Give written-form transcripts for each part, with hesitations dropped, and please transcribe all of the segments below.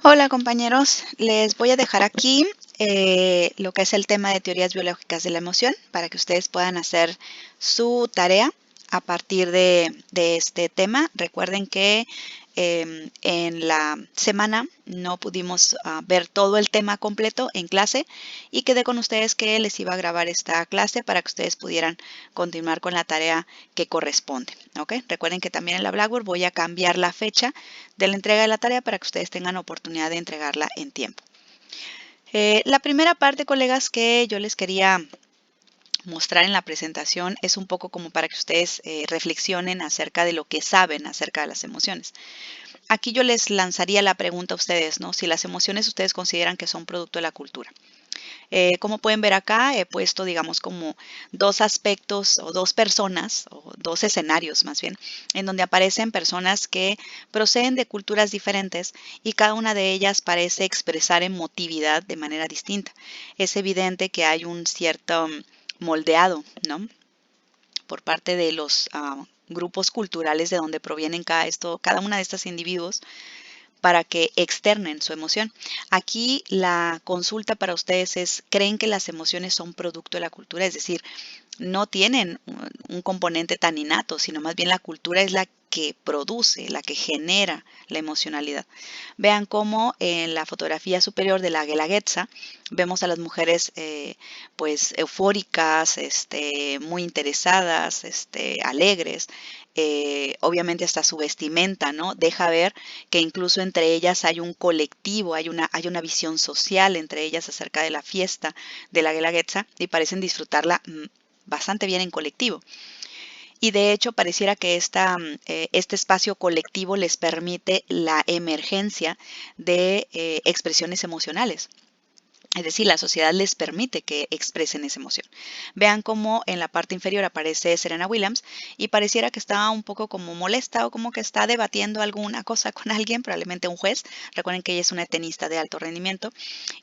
Hola compañeros, les voy a dejar aquí lo que es el tema de teorías biológicas de la emoción para que ustedes puedan hacer su tarea a partir de este tema. Recuerden que en la semana no pudimos ver todo el tema completo en clase y quedé con ustedes que les iba a grabar esta clase para que ustedes pudieran continuar con la tarea que corresponde. ¿Ok? Recuerden que también en la Blackboard voy a cambiar la fecha de la entrega de la tarea para que ustedes tengan oportunidad de entregarla en tiempo. La primera parte, colegas, que yo les quería mostrar en la presentación es un poco como para que ustedes reflexionen acerca de lo que saben acerca de las emociones. Aquí yo les lanzaría la pregunta a ustedes, ¿no? Si las emociones ustedes consideran que son producto de la cultura. Como pueden ver acá, he puesto, digamos, como dos aspectos o dos personas, o dos escenarios más bien, en donde aparecen personas que proceden de culturas diferentes y cada una de ellas parece expresar emotividad de manera distinta. Es evidente que hay un cierto moldeado, ¿no? Por parte de los grupos culturales de donde provienen cada una de estos individuos para que externen su emoción. Aquí la consulta para ustedes es, ¿creen que las emociones son producto de la cultura? Es decir, no tienen un componente tan innato, sino más bien la cultura es la que produce, la que genera la emocionalidad. Vean cómo en la fotografía superior de la Guelaguetza vemos a las mujeres pues eufóricas, muy interesadas, alegres. Obviamente hasta su vestimenta, ¿no? Deja ver que incluso entre ellas hay un colectivo, hay una visión social entre ellas acerca de la fiesta de la Guelaguetza y parecen disfrutarla bastante bien en colectivo. Y de hecho pareciera que este espacio colectivo les permite la emergencia de expresiones emocionales. Es decir, la sociedad les permite que expresen esa emoción. Vean cómo en la parte inferior aparece Serena Williams y pareciera que está un poco como molesta o como que está debatiendo alguna cosa con alguien, probablemente un juez. Recuerden que ella es una tenista de alto rendimiento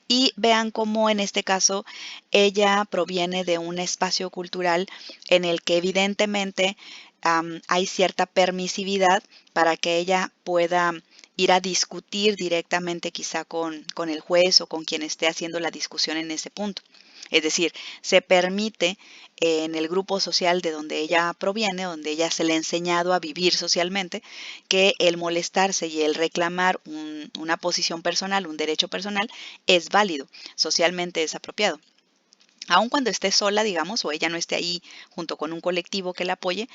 y vean cómo en este caso ella proviene de un espacio cultural en el que evidentemente hay cierta permisividad para que ella pueda ir a discutir directamente quizá con el juez o con quien esté haciendo la discusión en ese punto. Es decir, se permite en el grupo social de donde ella proviene, donde ella se le ha enseñado a vivir socialmente, que el molestarse y el reclamar una posición personal, un derecho personal, es válido, socialmente es apropiado. Aun cuando esté sola, digamos, o ella no esté ahí junto con un colectivo que la apoye,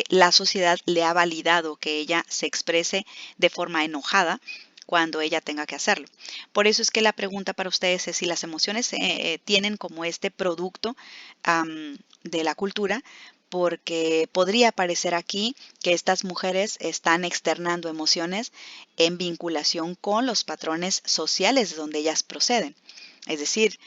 la sociedad le ha validado que ella se exprese de forma enojada cuando ella tenga que hacerlo. Por eso es que la pregunta para ustedes es si las emociones tienen como este producto de la cultura, porque podría parecer aquí que estas mujeres están externando emociones en vinculación con los patrones sociales de donde ellas proceden. Es decir,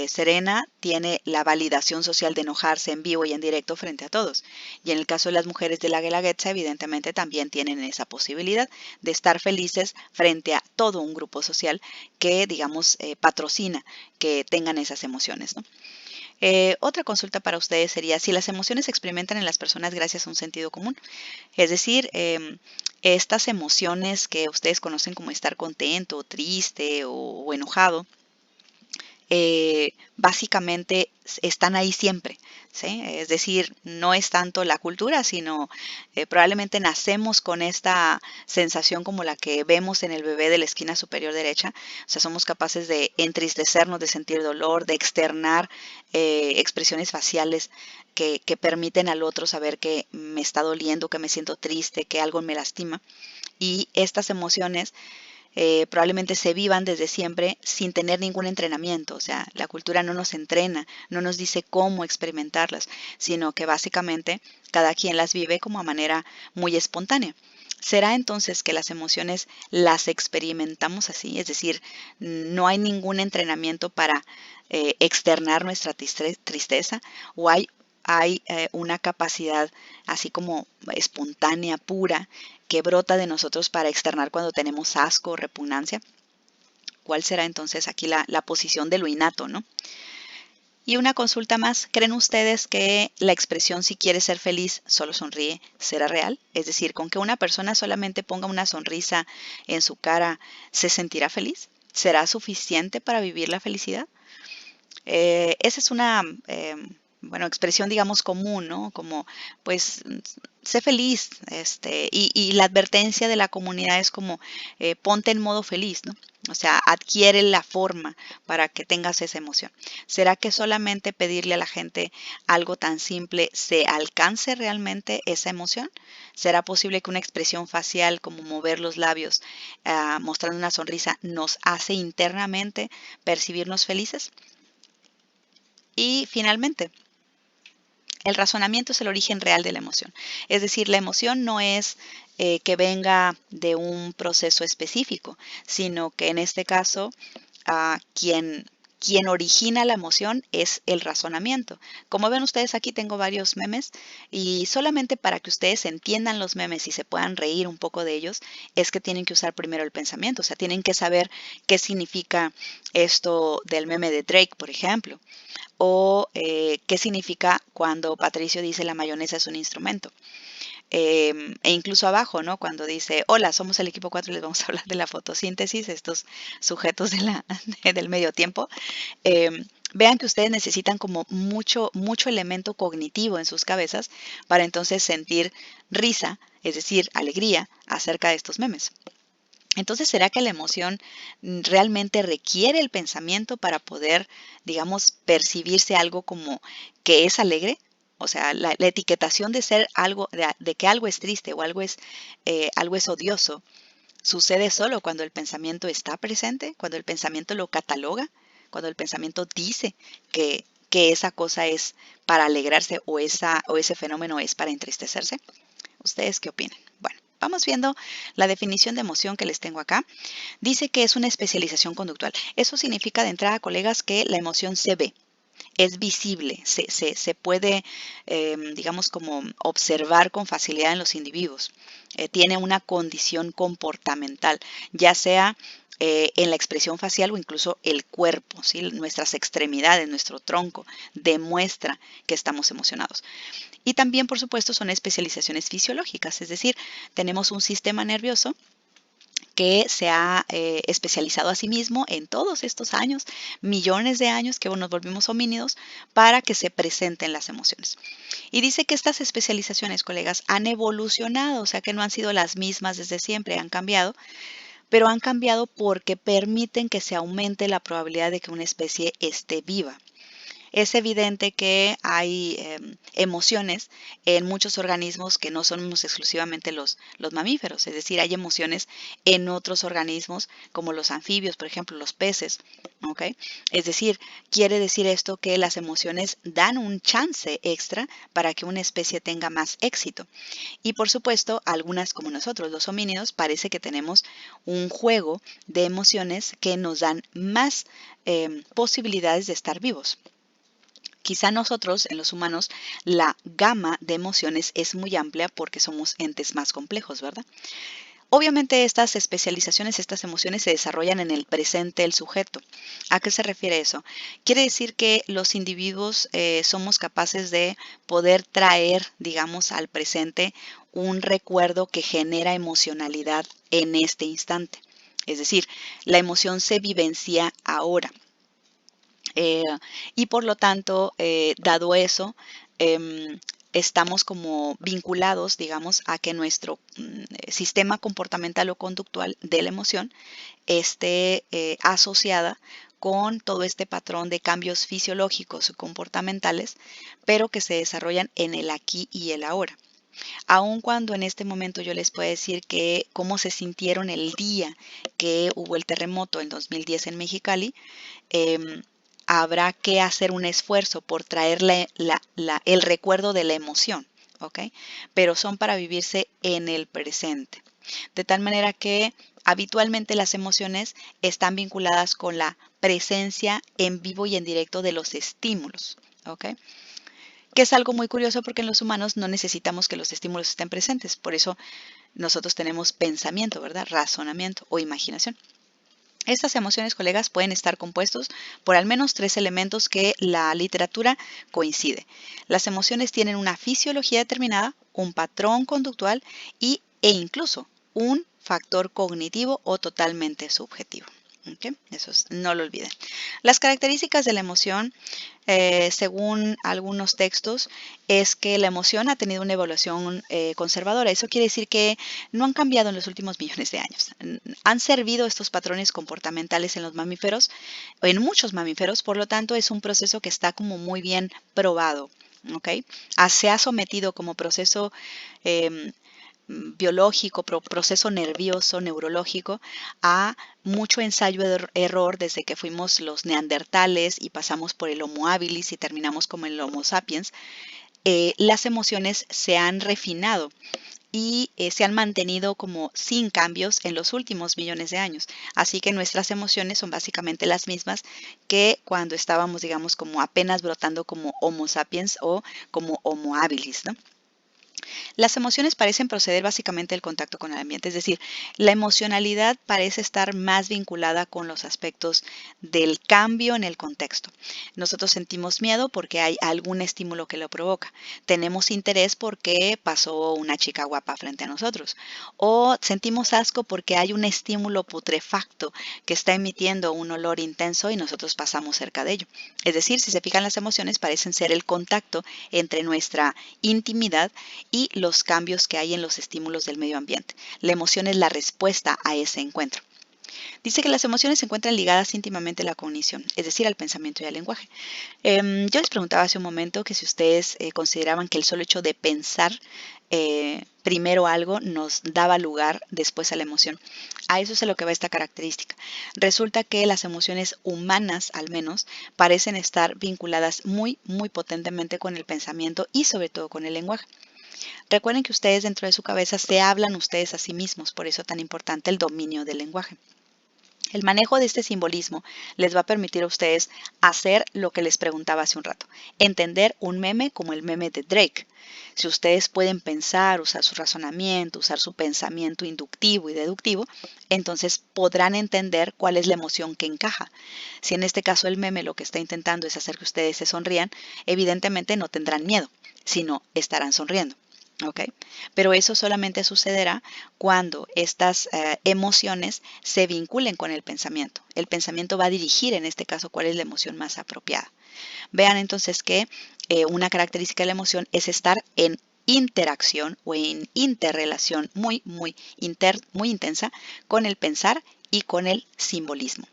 Serena tiene la validación social de enojarse en vivo y en directo frente a todos. Y en el caso de las mujeres de la Guelaguetza, evidentemente también tienen esa posibilidad de estar felices frente a todo un grupo social que, digamos, patrocina que tengan esas emociones, ¿no? Otra consulta para ustedes sería si las emociones se experimentan en las personas gracias a un sentido común. Es decir, estas emociones que ustedes conocen como estar contento, triste o enojado, básicamente están ahí siempre, ¿sí? Es decir, no es tanto la cultura, sino probablemente nacemos con esta sensación como la que vemos en el bebé de la esquina superior derecha. O sea, somos capaces de entristecernos, de sentir dolor, de externar expresiones faciales que permiten al otro saber que me está doliendo, que me siento triste, que algo me lastima. Y estas emociones probablemente se vivan desde siempre sin tener ningún entrenamiento. O sea, la cultura no nos entrena, no nos dice cómo experimentarlas, sino que básicamente cada quien las vive como a manera muy espontánea. ¿Será entonces que las emociones las experimentamos así? Es decir, no hay ningún entrenamiento para externar nuestra tristeza o hay una capacidad así como espontánea, pura, que brota de nosotros para externar cuando tenemos asco o repugnancia. ¿Cuál será entonces aquí la posición de lo innato, no? Y una consulta más, ¿creen ustedes que la expresión si quieres ser feliz, solo sonríe, será real? Es decir, ¿con que una persona solamente ponga una sonrisa en su cara, se sentirá feliz? ¿Será suficiente para vivir la felicidad? Esa es una, bueno, expresión, digamos, común, ¿no? Como, pues, sé feliz, y la advertencia de la comunidad es como, ponte en modo feliz, ¿no? O sea, adquiere la forma para que tengas esa emoción. ¿Será que solamente pedirle a la gente algo tan simple se alcance realmente esa emoción? ¿Será posible que una expresión facial como mover los labios, mostrando una sonrisa, nos hace internamente percibirnos felices? Y finalmente, el razonamiento es el origen real de la emoción. Es decir, la emoción no es que venga de un proceso específico, sino que en este caso, quien origina la emoción es el razonamiento. Como ven ustedes aquí tengo varios memes y solamente para que ustedes entiendan los memes y se puedan reír un poco de ellos, es que tienen que usar primero el pensamiento, o sea, tienen que saber qué significa esto del meme de Drake, por ejemplo, o qué significa cuando Patricio dice la mayonesa es un instrumento. E incluso abajo, ¿no? Cuando dice, hola, somos el equipo 4 y les vamos a hablar de la fotosíntesis, estos sujetos del medio tiempo. Vean que ustedes necesitan como mucho elemento cognitivo en sus cabezas para entonces sentir risa, es decir, alegría acerca de estos memes. Entonces, ¿será que la emoción realmente requiere el pensamiento para poder, digamos, percibirse algo como que es alegre? O sea, la etiquetación de ser algo, de que algo es triste o algo es odioso, sucede solo cuando el pensamiento está presente, cuando el pensamiento lo cataloga, cuando el pensamiento dice que esa cosa es para alegrarse o ese fenómeno es para entristecerse. ¿Ustedes qué opinan? Bueno, vamos viendo la definición de emoción que les tengo acá. Dice que es una especialización conductual. Eso significa de entrada, colegas, que la emoción se ve, es visible, se puede, digamos, como observar con facilidad en los individuos. Tiene una condición comportamental, ya sea en la expresión facial o incluso el cuerpo, ¿sí? Nuestras extremidades, nuestro tronco, demuestra que estamos emocionados. Y también, por supuesto, son especializaciones fisiológicas, es decir, tenemos un sistema nervioso que se ha especializado a sí mismo en todos estos años, millones de años que nos volvimos homínidos, para que se presenten las emociones. Y dice que estas especializaciones, colegas, han evolucionado, o sea que no han sido las mismas desde siempre, han cambiado, pero han cambiado porque permiten que se aumente la probabilidad de que una especie esté viva. Es evidente que hay emociones en muchos organismos que no somos exclusivamente los mamíferos, es decir, hay emociones en otros organismos como los anfibios, por ejemplo, los peces, ¿ok? Es decir, quiere decir esto que las emociones dan un chance extra para que una especie tenga más éxito. Y por supuesto, algunas como nosotros, los homínidos, parece que tenemos un juego de emociones que nos dan más posibilidades de estar vivos. Quizá nosotros, en los humanos, la gama de emociones es muy amplia porque somos entes más complejos, ¿verdad? Obviamente estas especializaciones, estas emociones se desarrollan en el presente del sujeto. ¿A qué se refiere eso? Quiere decir que los individuos somos capaces de poder traer, digamos, al presente un recuerdo que genera emocionalidad en este instante. Es decir, la emoción se vivencia ahora. Eh, y por lo tanto, dado eso, estamos como vinculados, digamos, a que nuestro sistema comportamental o conductual de la emoción esté asociada con todo este patrón de cambios fisiológicos o comportamentales, pero que se desarrollan en el aquí y el ahora. Aun cuando en este momento yo les puedo decir que cómo se sintieron el día que hubo el terremoto en 2010 en Mexicali, em, habrá que hacer un esfuerzo por traerle el recuerdo de la emoción, ¿ok? Pero son para vivirse en el presente. De tal manera que habitualmente las emociones están vinculadas con la presencia en vivo y en directo de los estímulos, ¿ok? Que es algo muy curioso porque en los humanos no necesitamos que los estímulos estén presentes. Por eso nosotros tenemos pensamiento, ¿verdad? Razonamiento o imaginación. Estas emociones, colegas, pueden estar compuestos por al menos 3 elementos que la literatura coincide. Las emociones tienen una fisiología determinada, un patrón conductual e incluso un factor cognitivo o totalmente subjetivo. ¿Ok? No lo olviden. Las características de la emoción, según algunos textos, es que la emoción ha tenido una evolución conservadora. Eso quiere decir que no han cambiado en los últimos millones de años. Han servido estos patrones comportamentales en los mamíferos, en muchos mamíferos, por lo tanto es un proceso que está como muy bien probado. ¿Okay? Se ha sometido como proceso biológico, proceso nervioso, neurológico, a mucho ensayo-error desde que fuimos los neandertales y pasamos por el Homo habilis y terminamos como el Homo sapiens. Las emociones se han refinado y se han mantenido como sin cambios en los últimos millones de años. Así que nuestras emociones son básicamente las mismas que cuando estábamos, digamos, como apenas brotando como Homo sapiens o como Homo habilis, ¿no? Las emociones parecen proceder básicamente del contacto con el ambiente, es decir, la emocionalidad parece estar más vinculada con los aspectos del cambio en el contexto. Nosotros sentimos miedo porque hay algún estímulo que lo provoca. Tenemos interés porque pasó una chica guapa frente a nosotros. O sentimos asco porque hay un estímulo putrefacto que está emitiendo un olor intenso y nosotros pasamos cerca de ello. Es decir, si se fijan, las emociones parecen ser el contacto entre nuestra intimidad y los cambios que hay en los estímulos del medio ambiente. La emoción es la respuesta a ese encuentro. Dice que las emociones se encuentran ligadas íntimamente a la cognición, es decir, al pensamiento y al lenguaje. Yo les preguntaba hace un momento que si ustedes consideraban que el solo hecho de pensar primero algo nos daba lugar después a la emoción. A eso es a lo que va esta característica. Resulta que las emociones humanas, al menos, parecen estar vinculadas muy, muy potentemente con el pensamiento y sobre todo con el lenguaje. Recuerden que ustedes dentro de su cabeza se hablan ustedes a sí mismos, por eso tan importante el dominio del lenguaje. El manejo de este simbolismo les va a permitir a ustedes hacer lo que les preguntaba hace un rato, entender un meme como el meme de Drake. Si ustedes pueden pensar, usar su razonamiento, usar su pensamiento inductivo y deductivo, entonces podrán entender cuál es la emoción que encaja. Si en este caso el meme lo que está intentando es hacer que ustedes se sonrían, evidentemente no tendrán miedo, sino estarán sonriendo. ¿Okay? Pero eso solamente sucederá cuando estas emociones se vinculen con el pensamiento. El pensamiento va a dirigir, en este caso, cuál es la emoción más apropiada. Vean entonces que una característica de la emoción es estar en interacción o en interrelación muy intensa con el pensar y con el simbolismo.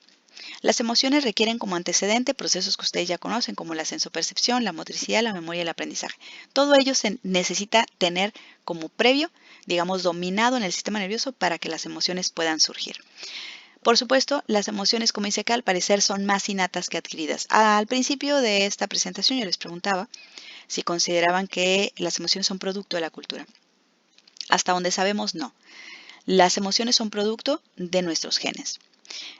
Las emociones requieren como antecedente procesos que ustedes ya conocen, como la sensopercepción, la motricidad, la memoria y el aprendizaje. Todo ello se necesita tener como previo, digamos, dominado en el sistema nervioso para que las emociones puedan surgir. Por supuesto, las emociones, como dice acá, al parecer son más innatas que adquiridas. Al principio de esta presentación yo les preguntaba si consideraban que las emociones son producto de la cultura. Hasta donde sabemos, no. Las emociones son producto de nuestros genes.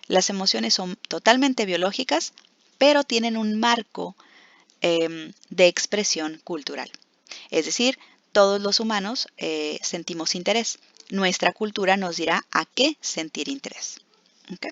Las emociones son totalmente biológicas, pero tienen un marco de expresión cultural. Es decir, todos los humanos sentimos interés. Nuestra cultura nos dirá a qué sentir interés. ¿Okay?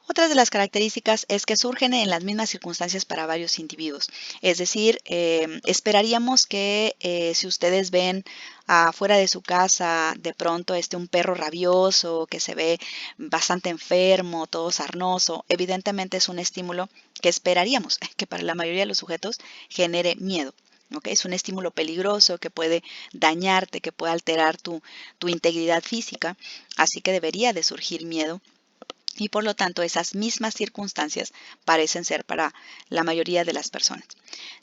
Otra de las características es que surgen en las mismas circunstancias para varios individuos. Es decir, esperaríamos que si ustedes ven afuera de su casa de pronto un perro rabioso que se ve bastante enfermo, todo sarnoso, evidentemente es un estímulo que esperaríamos que para la mayoría de los sujetos genere miedo. ¿Okay? Es un estímulo peligroso que puede dañarte, que puede alterar tu integridad física, así que debería de surgir miedo. Y por lo tanto, esas mismas circunstancias parecen ser para la mayoría de las personas.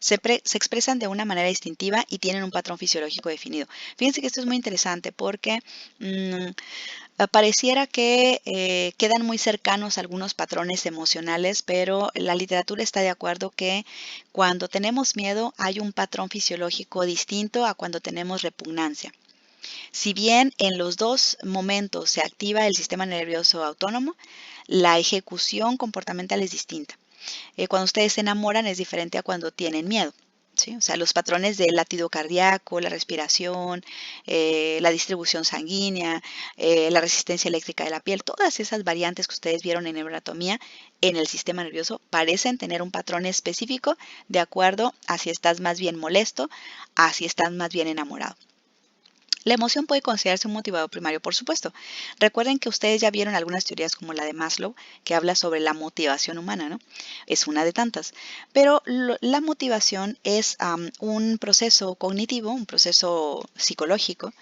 Se expresan de una manera distintiva y tienen un patrón fisiológico definido. Fíjense que esto es muy interesante porque pareciera que quedan muy cercanos algunos patrones emocionales, pero la literatura está de acuerdo que cuando tenemos miedo hay un patrón fisiológico distinto a cuando tenemos repugnancia. Si bien en los dos momentos se activa el sistema nervioso autónomo, la ejecución comportamental es distinta. Cuando ustedes se enamoran es diferente a cuando tienen miedo. ¿sí? O sea, los patrones del latido cardíaco, la respiración, la distribución sanguínea, la resistencia eléctrica de la piel, todas esas variantes que ustedes vieron en neuroanatomía en el sistema nervioso parecen tener un patrón específico de acuerdo a si estás más bien molesto, a si estás más bien enamorado. La emoción puede considerarse un motivador primario, por supuesto. Recuerden que ustedes ya vieron algunas teorías como la de Maslow, que habla sobre la motivación humana, ¿no? Es una de tantas. Pero la motivación es un proceso cognitivo, un proceso psicológico,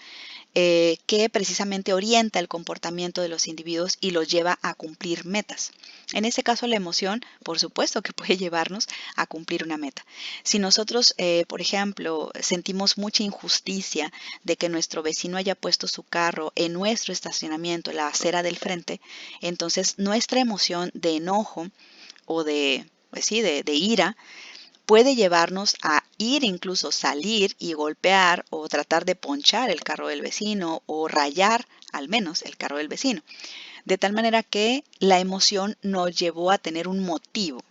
que precisamente orienta el comportamiento de los individuos y los lleva a cumplir metas. En este caso, la emoción, por supuesto que puede llevarnos a cumplir una meta. Si nosotros, por ejemplo, sentimos mucha injusticia de que nuestro vecino haya puesto su carro en nuestro estacionamiento, en la acera del frente, entonces nuestra emoción de enojo o pues sí, de ira, puede llevarnos a ir, incluso salir y golpear o tratar de ponchar el carro del vecino o rayar al menos el carro del vecino. De tal manera que la emoción nos llevó a tener un motivo,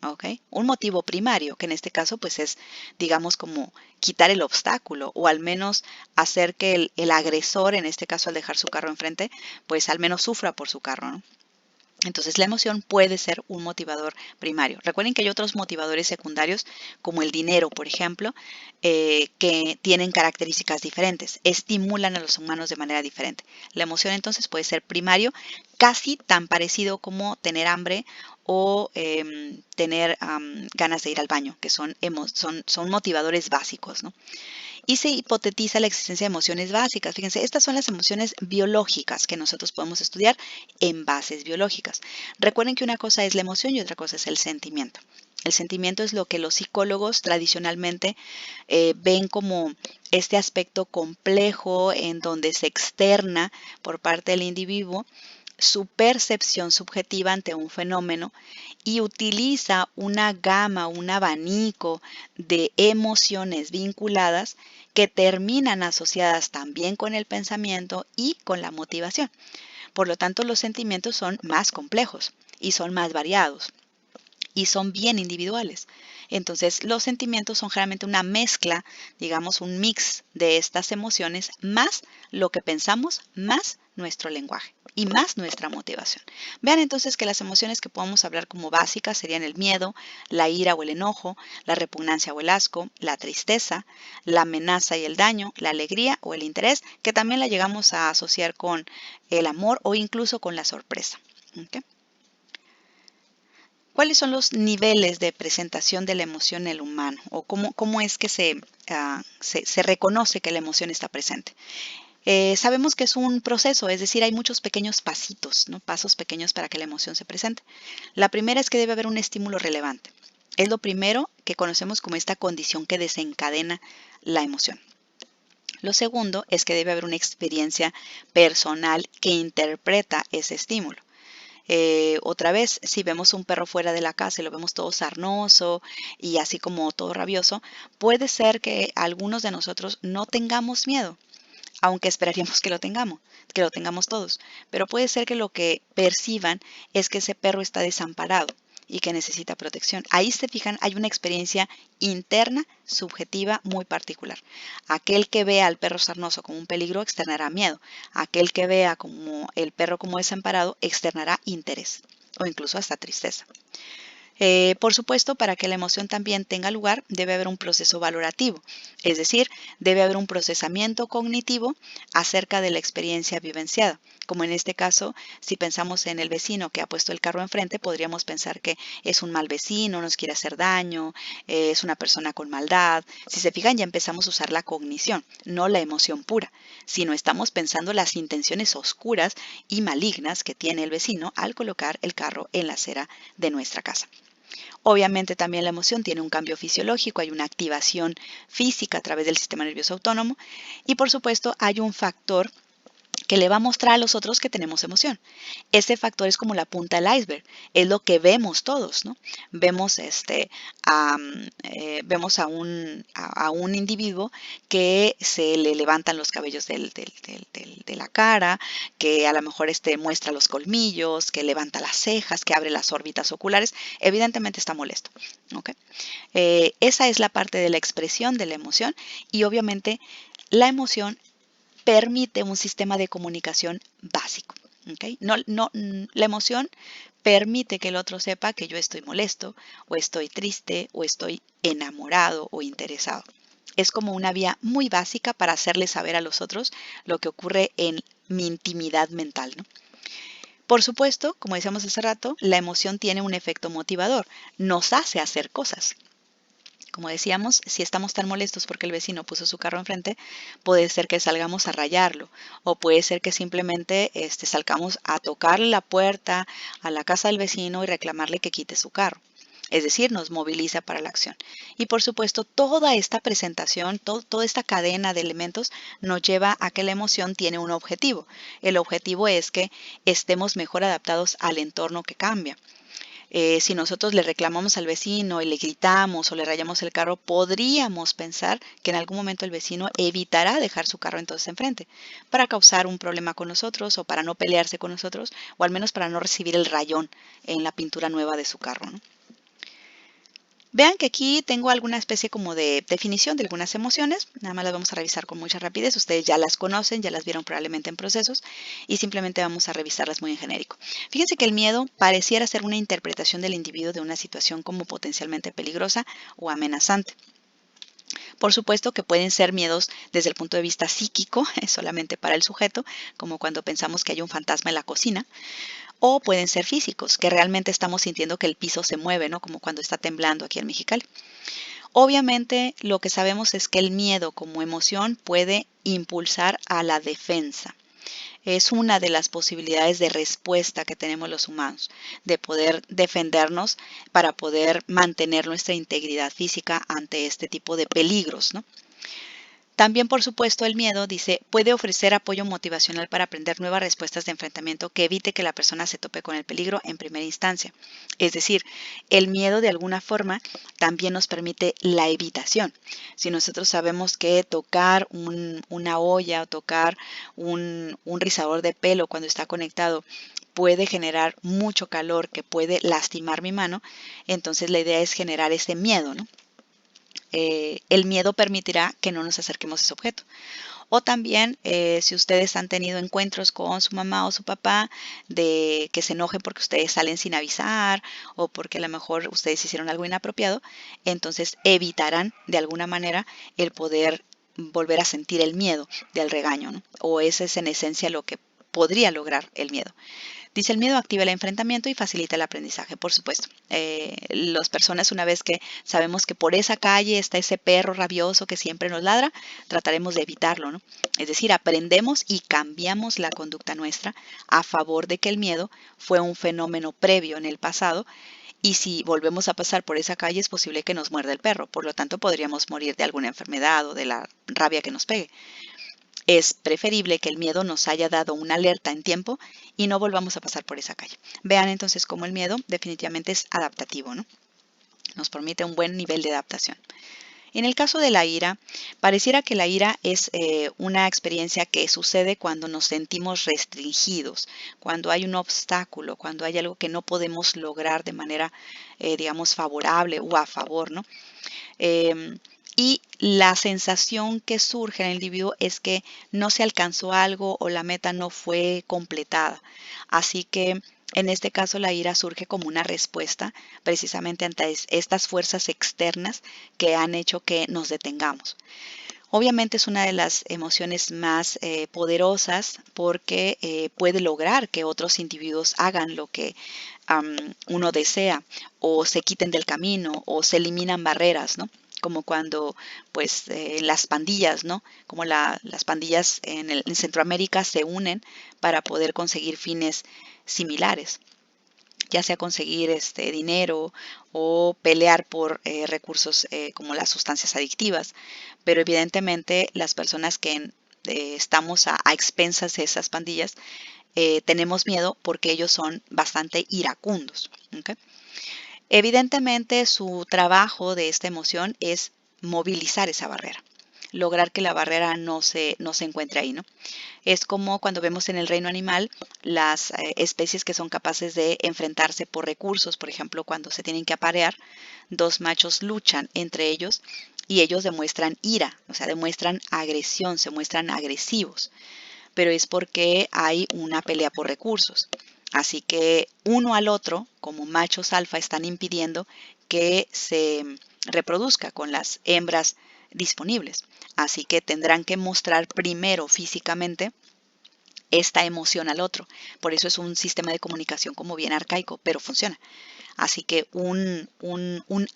¿ok? Un motivo primario, que en este caso pues es, digamos, como quitar el obstáculo o al menos hacer que el agresor, en este caso al dejar su carro enfrente, pues al menos sufra por su carro, ¿no? Entonces la emoción puede ser un motivador primario. Recuerden que hay otros motivadores secundarios, como el dinero, por ejemplo, que tienen características diferentes, estimulan a los humanos de manera diferente. La emoción entonces puede ser primario, casi tan parecido como tener hambre o tener ganas de ir al baño, que son motivadores básicos, ¿no? Y se hipotetiza la existencia de emociones básicas. Fíjense, estas son las emociones biológicas que nosotros podemos estudiar en bases biológicas. Recuerden que una cosa es la emoción y otra cosa es el sentimiento. El sentimiento es lo que los psicólogos tradicionalmente ven como este aspecto complejo en donde se externa por parte del individuo su percepción subjetiva ante un fenómeno y utiliza una gama, un abanico de emociones vinculadas que terminan asociadas también con el pensamiento y con la motivación. Por lo tanto, los sentimientos son más complejos y son más variados y son bien individuales. Entonces, los sentimientos son generalmente una mezcla, digamos, un mix de estas emociones, más lo que pensamos, más nuestro lenguaje y más nuestra motivación. Vean entonces que las emociones que podemos hablar como básicas serían el miedo, la ira o el enojo, la repugnancia o el asco, la tristeza, la amenaza y el daño, la alegría o el interés, que también la llegamos a asociar con el amor o incluso con la sorpresa. ¿Okay? ¿Cuáles son los niveles de presentación de la emoción en el humano? ¿O cómo es que se reconoce que la emoción está presente? Sabemos que es un proceso, es decir, hay muchos pequeños pasitos, ¿no? Pasos pequeños para que la emoción se presente. La primera es que debe haber un estímulo relevante. Es lo primero que conocemos como esta condición que desencadena la emoción. Lo segundo es que debe haber una experiencia personal que interpreta ese estímulo. Otra vez, si vemos un perro fuera de la casa y lo vemos todo sarnoso y así como todo rabioso, puede ser que algunos de nosotros no tengamos miedo, aunque esperaríamos que lo tengamos todos. Pero puede ser que lo que perciban es que ese perro está desamparado y que necesita protección. Ahí se fijan, hay una experiencia interna, subjetiva, muy particular. Aquel que vea al perro sarnoso como un peligro externará miedo. Aquel que vea como el perro como desamparado externará interés o incluso hasta tristeza. Por supuesto, para que la emoción también tenga lugar, debe haber un proceso valorativo, es decir, debe haber un procesamiento cognitivo acerca de la experiencia vivenciada. Como en este caso, si pensamos en el vecino que ha puesto el carro enfrente, podríamos pensar que es un mal vecino, nos quiere hacer daño, es una persona con maldad. Si se fijan, ya empezamos a usar la cognición, no la emoción pura, sino estamos pensando las intenciones oscuras y malignas que tiene el vecino al colocar el carro en la acera de nuestra casa. Obviamente también la emoción tiene un cambio fisiológico, hay una activación física a través del sistema nervioso autónomo y por supuesto hay un factor que le va a mostrar a los otros que tenemos emoción. Ese factor es como la punta del iceberg, es lo que vemos todos, ¿no? Vemos, vemos a un individuo que se le levantan los cabellos de la cara, que a lo mejor muestra los colmillos, que levanta las cejas, que abre las órbitas oculares. Evidentemente está molesto, ¿ok? Esa es la parte de la expresión de la emoción y obviamente la emoción permite un sistema de comunicación básico. ¿Okay? La emoción permite que el otro sepa que yo estoy molesto, o estoy triste, o estoy enamorado o interesado. Es como una vía muy básica para hacerle saber a los otros lo que ocurre en mi intimidad mental, ¿no? Por supuesto, como decíamos hace rato, la emoción tiene un efecto motivador, nos hace hacer cosas. Como decíamos, si estamos tan molestos porque el vecino puso su carro enfrente, puede ser que salgamos a rayarlo o puede ser que simplemente salgamos a tocarle la puerta a la casa del vecino y reclamarle que quite su carro. Es decir, nos moviliza para la acción. Y por supuesto, toda esta presentación, toda esta cadena de elementos nos lleva a que la emoción tiene un objetivo. El objetivo es que estemos mejor adaptados al entorno que cambia. Si nosotros le reclamamos al vecino y le gritamos o le rayamos el carro, podríamos pensar que en algún momento el vecino evitará dejar su carro entonces enfrente para causar un problema con nosotros o para no pelearse con nosotros o al menos para no recibir el rayón en la pintura nueva de su carro, ¿no? Vean que aquí tengo alguna especie como de definición de algunas emociones, nada más las vamos a revisar con mucha rapidez, ustedes ya las conocen, ya las vieron probablemente en procesos y simplemente vamos a revisarlas muy en genérico. Fíjense que el miedo pareciera ser una interpretación del individuo de una situación como potencialmente peligrosa o amenazante. Por supuesto que pueden ser miedos desde el punto de vista psíquico, solamente para el sujeto, como cuando pensamos que hay un fantasma en la cocina, o pueden ser físicos, que realmente estamos sintiendo que el piso se mueve, ¿no? Como cuando está temblando aquí en Mexicali. Obviamente, lo que sabemos es que el miedo como emoción puede impulsar a la defensa. Es una de las posibilidades de respuesta que tenemos los humanos, de poder defendernos para poder mantener nuestra integridad física ante este tipo de peligros, ¿no? También, por supuesto, el miedo, dice, puede ofrecer apoyo motivacional para aprender nuevas respuestas de enfrentamiento que evite que la persona se tope con el peligro en primera instancia. Es decir, el miedo de alguna forma también nos permite la evitación. Si nosotros sabemos que tocar una olla o tocar un rizador de pelo cuando está conectado puede generar mucho calor que puede lastimar mi mano, entonces la idea es generar ese miedo, ¿no? El miedo permitirá que no nos acerquemos a ese objeto. O también, si ustedes han tenido encuentros con su mamá o su papá, de que se enojen porque ustedes salen sin avisar o porque a lo mejor ustedes hicieron algo inapropiado, entonces evitarán de alguna manera el poder volver a sentir el miedo del regaño, ¿no? O ese es en esencia lo que podría lograr el miedo. Dice, el miedo activa el enfrentamiento y facilita el aprendizaje, por supuesto. Las personas, una vez que sabemos que por esa calle está ese perro rabioso que siempre nos ladra, trataremos de evitarlo, ¿no? Es decir, aprendemos y cambiamos la conducta nuestra a favor de que el miedo fue un fenómeno previo en el pasado y si volvemos a pasar por esa calle es posible que nos muerda el perro. Por lo tanto, podríamos morir de alguna enfermedad o de la rabia que nos pegue. Es preferible que el miedo nos haya dado una alerta en tiempo y no volvamos a pasar por esa calle. Vean entonces cómo el miedo definitivamente es adaptativo, ¿no? Nos permite un buen nivel de adaptación. En el caso de la ira, pareciera que la ira es una experiencia que sucede cuando nos sentimos restringidos, cuando hay un obstáculo, cuando hay algo que no podemos lograr de manera, digamos, favorable o a favor, ¿no? Y la sensación que surge en el individuo es que no se alcanzó algo o la meta no fue completada. Así que en este caso la ira surge como una respuesta precisamente ante estas fuerzas externas que han hecho que nos detengamos. Obviamente es una de las emociones más poderosas porque puede lograr que otros individuos hagan lo que uno desea o se quiten del camino o se eliminan barreras, ¿no? Como cuando pues las pandillas, ¿no? Como las pandillas en Centroamérica se unen para poder conseguir fines similares, ya sea conseguir dinero o pelear por recursos como las sustancias adictivas. Pero evidentemente las personas que estamos a expensas de esas pandillas, tenemos miedo porque ellos son bastante iracundos. ¿Ok? Evidentemente, su trabajo de esta emoción es movilizar esa barrera, lograr que la barrera no se encuentre ahí, ¿no? Es como cuando vemos en el reino animal las especies que son capaces de enfrentarse por recursos, por ejemplo, cuando se tienen que aparear, dos machos luchan entre ellos y ellos demuestran ira, o sea, demuestran agresión, se muestran agresivos, pero es porque hay una pelea por recursos. Así que uno al otro, como machos alfa, están impidiendo que se reproduzca con las hembras disponibles. Así que tendrán que mostrar primero físicamente esta emoción al otro. Por eso es un sistema de comunicación como bien arcaico, pero funciona. Así que un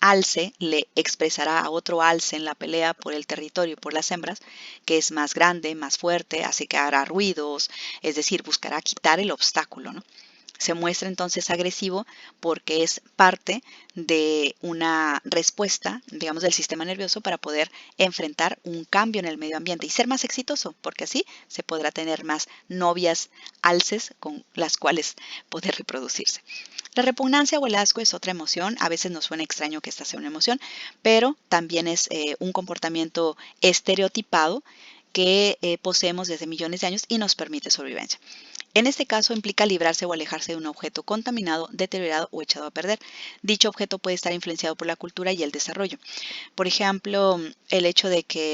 alce le expresará a otro alce en la pelea por el territorio y por las hembras, que es más grande, más fuerte, así que hará ruidos, es decir, buscará quitar el obstáculo, ¿no? Se muestra entonces agresivo porque es parte de una respuesta, digamos, del sistema nervioso para poder enfrentar un cambio en el medio ambiente y ser más exitoso, porque así se podrá tener más novias alces con las cuales poder reproducirse. La repugnancia o el asco es otra emoción. A veces nos suena extraño que esta sea una emoción, pero también es un comportamiento estereotipado que poseemos desde millones de años y nos permite sobrevivencia. En este caso implica librarse o alejarse de un objeto contaminado, deteriorado o echado a perder. Dicho objeto puede estar influenciado por la cultura y el desarrollo. Por ejemplo, el hecho de que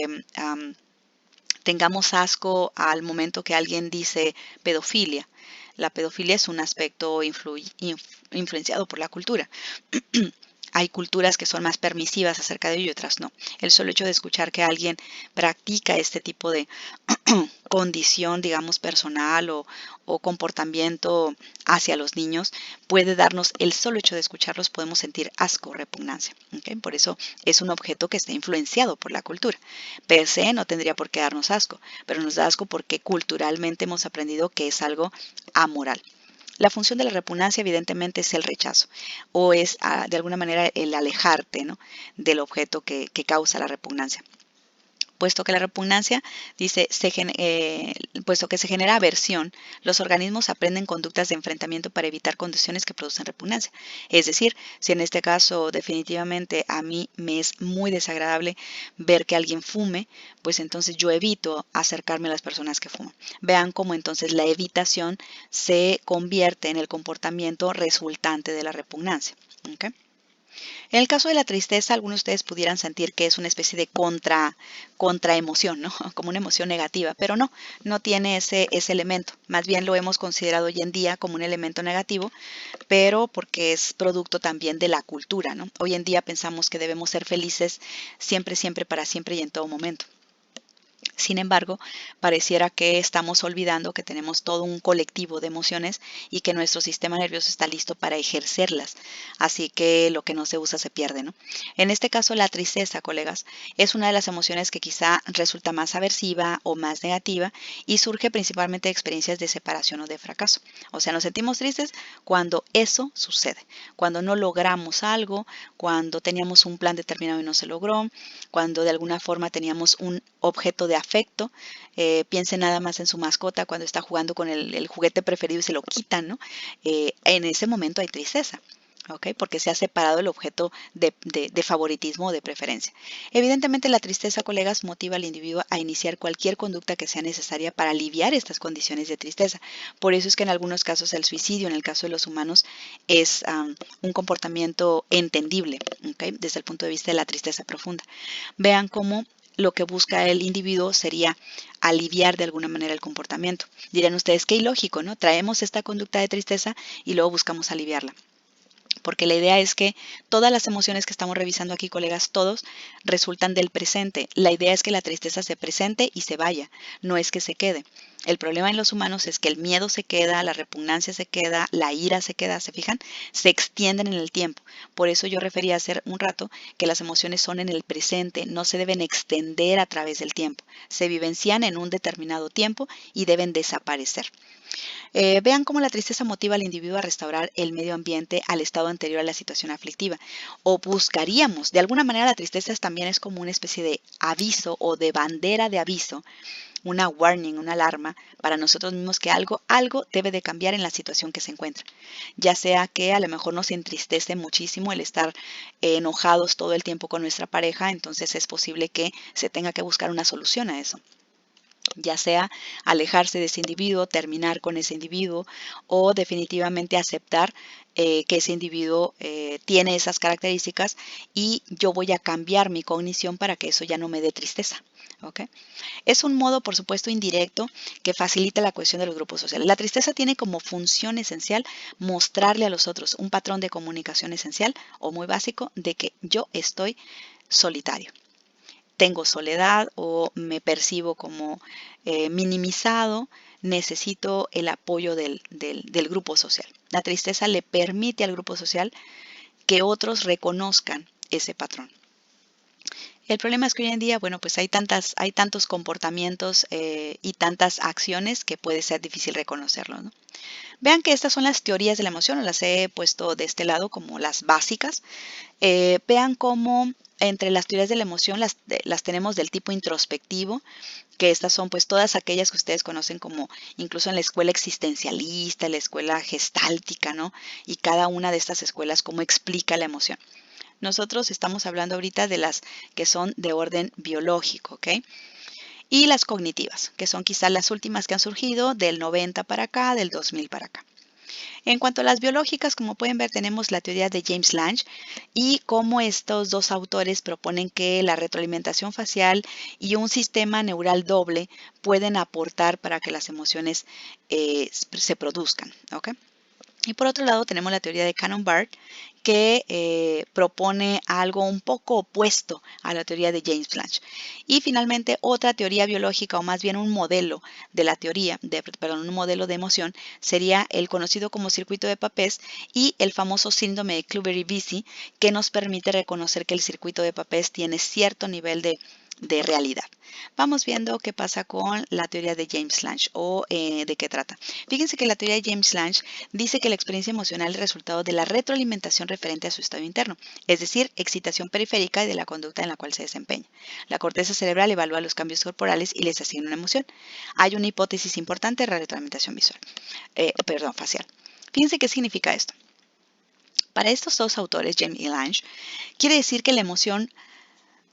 tengamos asco al momento que alguien dice pedofilia. La pedofilia es un aspecto influenciado por la cultura. Hay culturas que son más permisivas acerca de ello y otras no. El solo hecho de escuchar que alguien practica este tipo de condición, digamos, personal o comportamiento hacia los niños, puede darnos, el solo hecho de escucharlos, podemos sentir asco o repugnancia. ¿Okay? Por eso es un objeto que está influenciado por la cultura. Per se no tendría por qué darnos asco, pero nos da asco porque culturalmente hemos aprendido que es algo amoral. La función de la repugnancia evidentemente es el rechazo o es de alguna manera el alejarte, ¿no?, del objeto que causa la repugnancia. Puesto que la repugnancia, dice, puesto que se genera aversión, los organismos aprenden conductas de enfrentamiento para evitar condiciones que producen repugnancia. Es decir, si en este caso definitivamente a mí me es muy desagradable ver que alguien fume, pues entonces yo evito acercarme a las personas que fuman. Vean cómo entonces la evitación se convierte en el comportamiento resultante de la repugnancia. ¿Okay? En el caso de la tristeza, algunos de ustedes pudieran sentir que es una especie de contraemoción, ¿no? Como una emoción negativa, pero no tiene ese elemento. Más bien lo hemos considerado hoy en día como un elemento negativo, pero porque es producto también de la cultura, ¿no? Hoy en día pensamos que debemos ser felices siempre, siempre, para siempre y en todo momento. Sin embargo, pareciera que estamos olvidando que tenemos todo un colectivo de emociones y que nuestro sistema nervioso está listo para ejercerlas. Así que lo que no se usa se pierde, ¿no? En este caso, la tristeza, colegas, es una de las emociones que quizá resulta más aversiva o más negativa y surge principalmente de experiencias de separación o de fracaso. O sea, nos sentimos tristes cuando eso sucede, cuando no logramos algo, cuando teníamos un plan determinado y no se logró, cuando de alguna forma teníamos un objeto de afecto. Piense nada más en su mascota cuando está jugando con el juguete preferido y se lo quitan, ¿no? En ese momento hay tristeza. ¿Okay? Porque se ha separado el objeto de favoritismo o de preferencia. Evidentemente la tristeza, colegas, motiva al individuo a iniciar cualquier conducta que sea necesaria para aliviar estas condiciones de tristeza. Por eso es que en algunos casos el suicidio, en el caso de los humanos, es un comportamiento entendible, ¿okay?, desde el punto de vista de la tristeza profunda. Vean cómo lo que busca el individuo sería aliviar de alguna manera el comportamiento. Dirán ustedes, qué ilógico, ¿no? Traemos esta conducta de tristeza y luego buscamos aliviarla. Porque la idea es que todas las emociones que estamos revisando aquí, colegas, todos resultan del presente. La idea es que la tristeza se presente y se vaya, no es que se quede. El problema en los humanos es que el miedo se queda, la repugnancia se queda, la ira se queda, ¿se fijan? Se extienden en el tiempo. Por eso yo refería hace un rato que las emociones son en el presente, no se deben extender a través del tiempo. Se vivencian en un determinado tiempo y deben desaparecer. Vean cómo la tristeza motiva al individuo a restaurar el medio ambiente al estado anterior a la situación aflictiva. O buscaríamos, de alguna manera la tristeza también es como una especie de aviso o de bandera de aviso una warning, una alarma para nosotros mismos que algo debe de cambiar en la situación que se encuentra. Ya sea que a lo mejor nos entristece muchísimo el estar enojados todo el tiempo con nuestra pareja, entonces es posible que se tenga que buscar una solución a eso. Ya sea alejarse de ese individuo, terminar con ese individuo o definitivamente aceptar que ese individuo tiene esas características y yo voy a cambiar mi cognición para que eso ya no me dé tristeza. ¿Okay? Es un modo, por supuesto, indirecto que facilita la cohesión de los grupos sociales. La tristeza tiene como función esencial mostrarle a los otros un patrón de comunicación esencial o muy básico de que yo estoy solitario. Tengo soledad o me percibo como minimizado, necesito el apoyo del grupo social. La tristeza le permite al grupo social que otros reconozcan ese patrón. El problema es que hoy en día, bueno, pues hay tantos comportamientos y tantas acciones que puede ser difícil reconocerlo, ¿no? Vean que estas son las teorías de la emoción, las he puesto de este lado como las básicas. Vean cómo entre las teorías de la emoción las tenemos del tipo introspectivo, que estas son pues todas aquellas que ustedes conocen como incluso en la escuela existencialista, en la escuela gestáltica, ¿no? Y cada una de estas escuelas cómo explica la emoción. Nosotros estamos hablando ahorita de las que son de orden biológico, ¿ok? Y las cognitivas, que son quizás las últimas que han surgido del 90 para acá, del 2000 para acá. En cuanto a las biológicas, como pueden ver, tenemos la teoría de James Lange y cómo estos dos autores proponen que la retroalimentación facial y un sistema neural doble pueden aportar para que las emociones se produzcan, ¿ok? Y por otro lado tenemos la teoría de Cannon-Bard que propone algo un poco opuesto a la teoría de James Lange. Y finalmente otra teoría biológica o más bien un modelo de la teoría, un modelo de emoción sería el conocido como circuito de Papez y el famoso síndrome de Kluver-Bucy que nos permite reconocer que el circuito de Papez tiene cierto nivel de realidad. Vamos viendo qué pasa con la teoría de James Lange o de qué trata. Fíjense que la teoría de James Lange dice que la experiencia emocional es el resultado de la retroalimentación referente a su estado interno, es decir, excitación periférica y de la conducta en la cual se desempeña. La corteza cerebral evalúa los cambios corporales y les asigna una emoción. Hay una hipótesis importante de la retroalimentación facial. Fíjense qué significa esto. Para estos dos autores, James y Lange, quiere decir que la emoción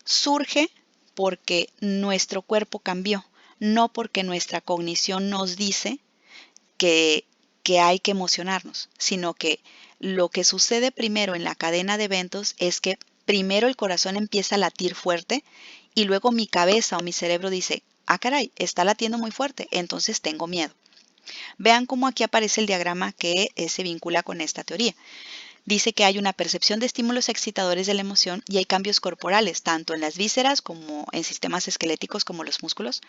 surge porque nuestro cuerpo cambió, no porque nuestra cognición nos dice que hay que emocionarnos, sino que lo que sucede primero en la cadena de eventos es que primero el corazón empieza a latir fuerte y luego mi cabeza o mi cerebro dice, ah caray, está latiendo muy fuerte, entonces tengo miedo. Vean cómo aquí aparece el diagrama que se vincula con esta teoría. Dice que hay una percepción de estímulos excitadores de la emoción y hay cambios corporales, tanto en las vísceras como en sistemas esqueléticos como los músculos.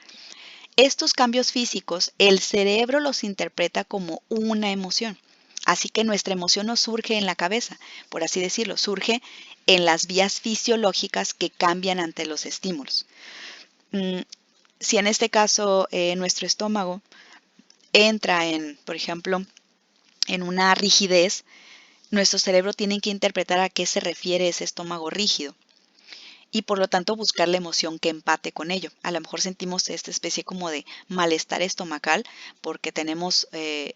Estos cambios físicos, el cerebro los interpreta como una emoción. Así que nuestra emoción no surge en la cabeza, por así decirlo, surge en las vías fisiológicas que cambian ante los estímulos. Si en este caso nuestro estómago entra por ejemplo, en una rigidez, nuestro cerebro tiene que interpretar a qué se refiere ese estómago rígido y por lo tanto buscar la emoción que empate con ello. A lo mejor sentimos esta especie como de malestar estomacal porque tenemos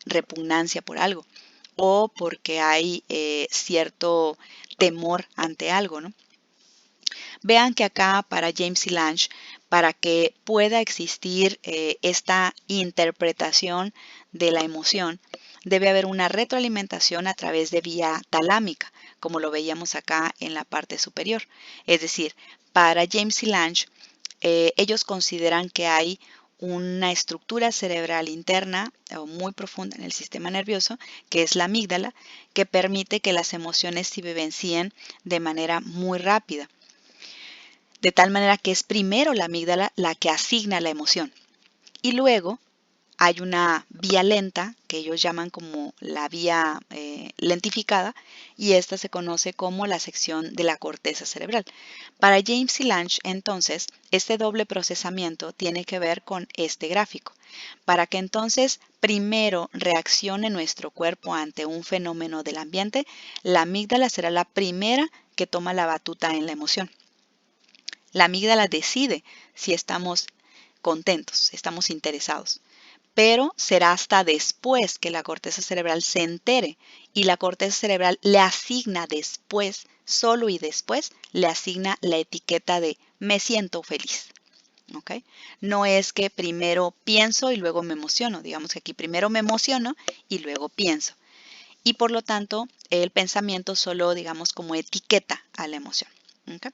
repugnancia por algo o porque hay cierto temor ante algo, ¿no? Vean que acá para James y Lange, para que pueda existir esta interpretación de la emoción, debe haber una retroalimentación a través de vía talámica, como lo veíamos acá en la parte superior. Es decir, para James y Lange, ellos consideran que hay una estructura cerebral interna o muy profunda en el sistema nervioso, que es la amígdala, que permite que las emociones se vivencien de manera muy rápida. De tal manera que es primero la amígdala la que asigna la emoción. Y luego hay una vía lenta, que ellos llaman como la vía lentificada, y esta se conoce como la sección de la corteza cerebral. Para James y Lange, entonces, este doble procesamiento tiene que ver con este gráfico. Para que entonces primero reaccione nuestro cuerpo ante un fenómeno del ambiente, la amígdala será la primera que toma la batuta en la emoción. La amígdala decide si estamos contentos, estamos interesados. Pero será hasta después que la corteza cerebral se entere y la corteza cerebral le asigna después, solo y después, le asigna la etiqueta de me siento feliz. ¿Ok? No es que primero pienso y luego me emociono. Digamos que aquí primero me emociono y luego pienso. Y por lo tanto, el pensamiento solo, digamos, como etiqueta a la emoción. ¿Ok?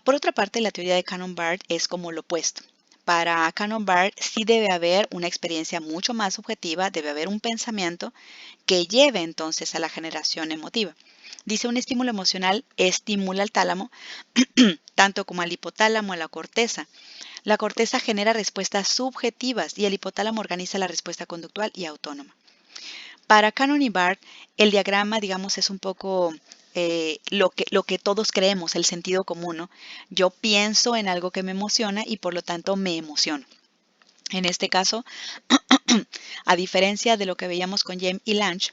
Por otra parte, la teoría de Cannon-Bard es como lo opuesto. Para Cannon-Bard sí debe haber una experiencia mucho más subjetiva, debe haber un pensamiento que lleve entonces a la generación emotiva. Dice, un estímulo emocional estimula al tálamo, tanto como al hipotálamo, a la corteza. La corteza genera respuestas subjetivas y el hipotálamo organiza la respuesta conductual y autónoma. Para Cannon y Bard, el diagrama, digamos, es un poco lo que todos creemos, el sentido común, ¿no? Yo pienso en algo que me emociona y por lo tanto me emociono. En este caso, a diferencia de lo que veíamos con James y Lange,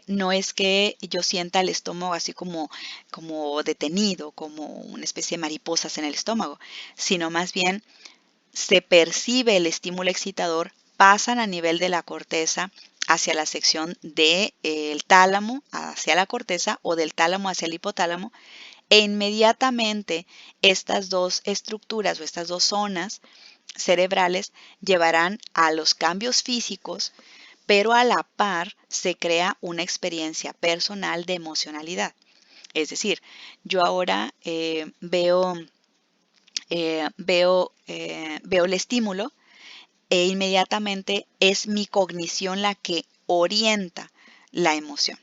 no es que yo sienta el estómago así como detenido, como una especie de mariposas en el estómago, sino más bien se percibe el estímulo excitador, pasan a nivel de la corteza hacia la sección del tálamo, hacia la corteza, o del tálamo hacia el hipotálamo, e inmediatamente estas dos estructuras o estas dos zonas cerebrales llevarán a los cambios físicos, pero a la par se crea una experiencia personal de emocionalidad. Es decir, yo ahora veo el estímulo e inmediatamente es mi cognición la que orienta la emoción.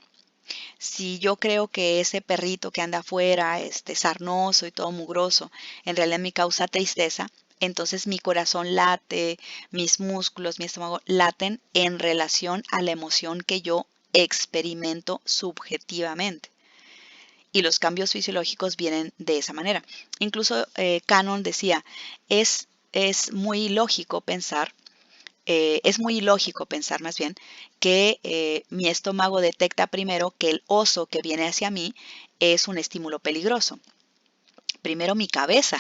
Si yo creo que ese perrito que anda afuera, sarnoso y todo mugroso, en realidad me causa tristeza, entonces mi corazón late, mis músculos, mi estómago laten en relación a la emoción que yo experimento subjetivamente. Y los cambios fisiológicos vienen de esa manera. Incluso Cannon decía, es muy lógico pensar, más bien, que mi estómago detecta primero que el oso que viene hacia mí es un estímulo peligroso. Primero mi cabeza,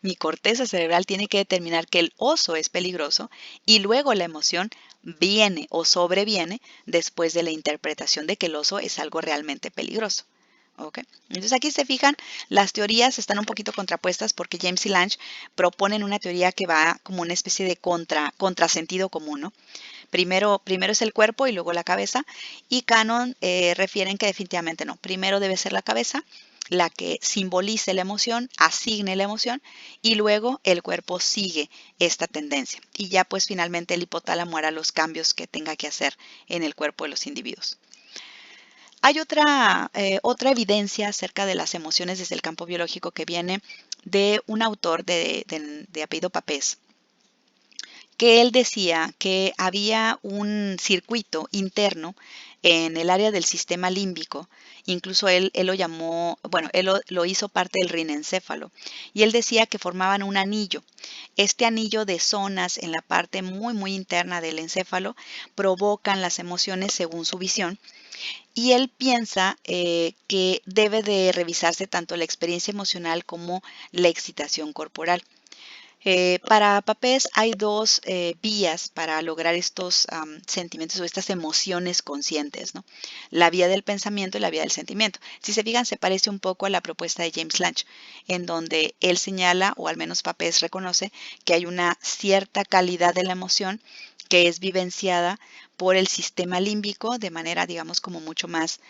mi corteza cerebral tiene que determinar que el oso es peligroso y luego la emoción viene o sobreviene después de la interpretación de que el oso es algo realmente peligroso. ¿Okay? Entonces aquí se fijan, las teorías están un poquito contrapuestas porque James y Lange proponen una teoría que va como una especie de contrasentido común, ¿no? Primero es el cuerpo y luego la cabeza, y Cannon refieren que definitivamente no. Primero debe ser la cabeza, la que simbolice la emoción, asigne la emoción, y luego el cuerpo sigue esta tendencia. Y ya pues finalmente el hipotálamo hará los cambios que tenga que hacer en el cuerpo de los individuos. Hay otra evidencia acerca de las emociones desde el campo biológico que viene de un autor de apellido Papez, que él decía que había un circuito interno en el área del sistema límbico, incluso él lo llamó, bueno, él lo hizo parte del rinencéfalo, y él decía que formaban un anillo. Este anillo de zonas en la parte muy, muy interna del encéfalo provocan las emociones según su visión, y él piensa que debe de revisarse tanto la experiencia emocional como la excitación corporal. Para Papez hay dos vías para lograr estos sentimientos o estas emociones conscientes, ¿no? La vía del pensamiento y la vía del sentimiento. Si se fijan, se parece un poco a la propuesta de James Lange, en donde él señala, o al menos Papez reconoce, que hay una cierta calidad de la emoción que es vivenciada por el sistema límbico de manera, digamos, como mucho más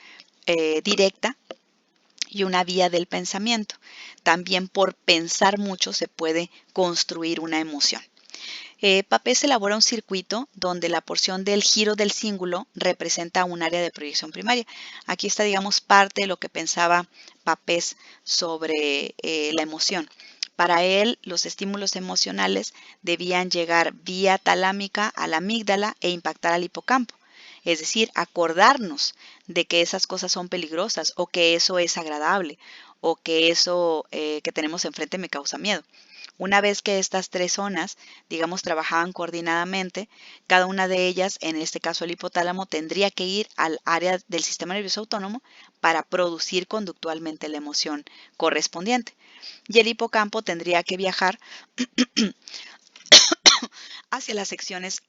directa, y una vía del pensamiento. También por pensar mucho se puede construir una emoción. Papez elabora un circuito donde la porción del giro del cíngulo representa un área de proyección primaria. Aquí está, digamos, parte de lo que pensaba Papez sobre la emoción. Para él, los estímulos emocionales debían llegar vía talámica a la amígdala e impactar al hipocampo. Es decir, acordarnos de que esas cosas son peligrosas o que eso es agradable o que eso que tenemos enfrente me causa miedo. Una vez que estas tres zonas, digamos, trabajaban coordinadamente, cada una de ellas, en este caso el hipotálamo, tendría que ir al área del sistema nervioso autónomo para producir conductualmente la emoción correspondiente. Y el hipocampo tendría que viajar hacia las secciones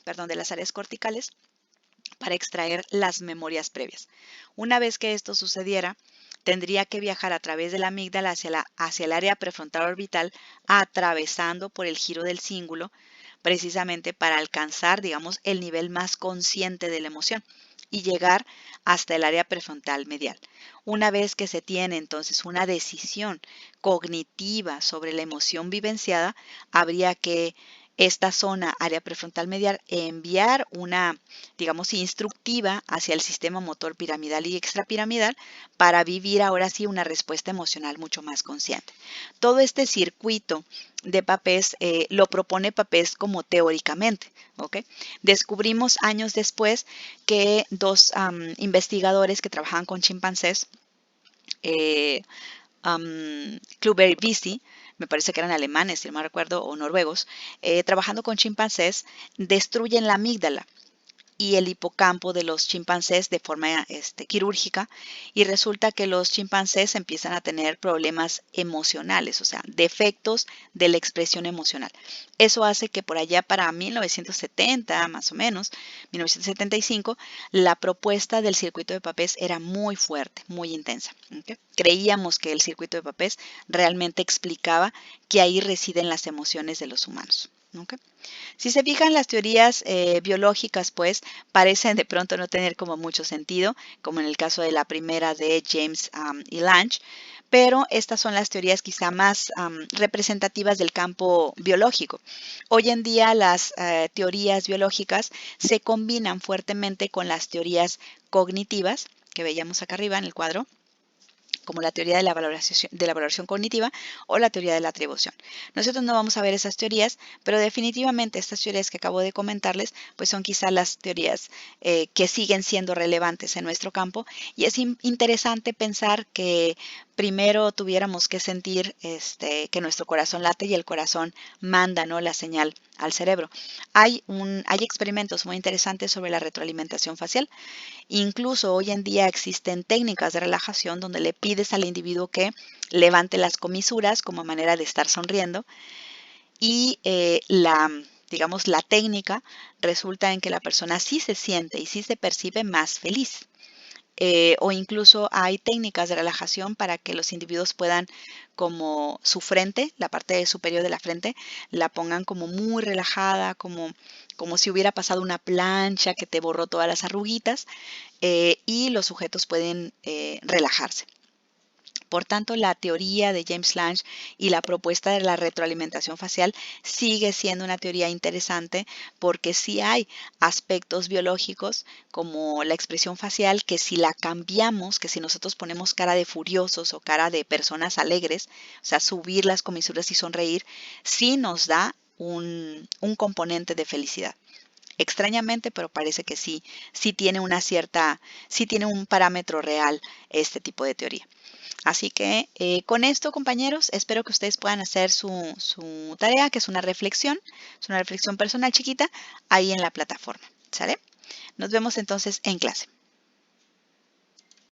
perdón, de las áreas corticales para extraer las memorias previas. Una vez que esto sucediera, tendría que viajar a través de la amígdala hacia el área prefrontal orbital, atravesando por el giro del cíngulo, precisamente para alcanzar, digamos, el nivel más consciente de la emoción y llegar hasta el área prefrontal medial. Una vez que se tiene entonces una decisión cognitiva sobre la emoción vivenciada, habría que esta zona, área prefrontal medial, enviar una, digamos, instructiva hacia el sistema motor piramidal y extrapiramidal para vivir ahora sí una respuesta emocional mucho más consciente. Todo este circuito de Papez lo propone Papez como teóricamente. ¿Okay? Descubrimos años después que dos investigadores que trabajaban con chimpancés, Kluber y Bisi, me parece que eran alemanes, si no me recuerdo, o noruegos, trabajando con chimpancés, destruyen la amígdala y el hipocampo de los chimpancés de forma quirúrgica, y resulta que los chimpancés empiezan a tener problemas emocionales, o sea, defectos de la expresión emocional. Eso hace que por allá para 1970, más o menos, 1975, la propuesta del circuito de Papez era muy fuerte, muy intensa. ¿Okay? Creíamos que el circuito de Papez realmente explicaba que ahí residen las emociones de los humanos. ¿Okay? Si se fijan, las teorías biológicas, pues, parecen de pronto no tener como mucho sentido, como en el caso de la primera de James y Lange, pero estas son las teorías quizá más representativas del campo biológico. Hoy en día las teorías biológicas se combinan fuertemente con las teorías cognitivas, que veíamos acá arriba en el cuadro, como la teoría de la valoración cognitiva o la teoría de la atribución. Nosotros no vamos a ver esas teorías, pero definitivamente estas teorías que acabo de comentarles, pues son quizá las teorías que siguen siendo relevantes en nuestro campo, y es interesante pensar que primero tuviéramos que sentir que nuestro corazón late y el corazón manda, ¿no?, la señal al cerebro. Hay experimentos muy interesantes sobre la retroalimentación facial. Incluso hoy en día existen técnicas de relajación donde le pides al individuo que levante las comisuras como manera de estar sonriendo, y digamos, la técnica resulta en que la persona sí se siente y sí se percibe más feliz. O incluso hay técnicas de relajación para que los individuos puedan, como su frente, la parte superior de la frente, la pongan como muy relajada, como si hubiera pasado una plancha que te borró todas las arruguitas, y los sujetos pueden relajarse. Por tanto, la teoría de James Lange y la propuesta de la retroalimentación facial sigue siendo una teoría interesante, porque sí hay aspectos biológicos como la expresión facial que si la cambiamos, que si nosotros ponemos cara de furiosos o cara de personas alegres, o sea, subir las comisuras y sonreír, sí nos da un componente de felicidad. Extrañamente, pero parece que sí tiene sí tiene un parámetro real este tipo de teoría. Así que con esto, compañeros, espero que ustedes puedan hacer su tarea, que es una reflexión personal chiquita ahí en la plataforma. ¿Sale? Nos vemos entonces en clase.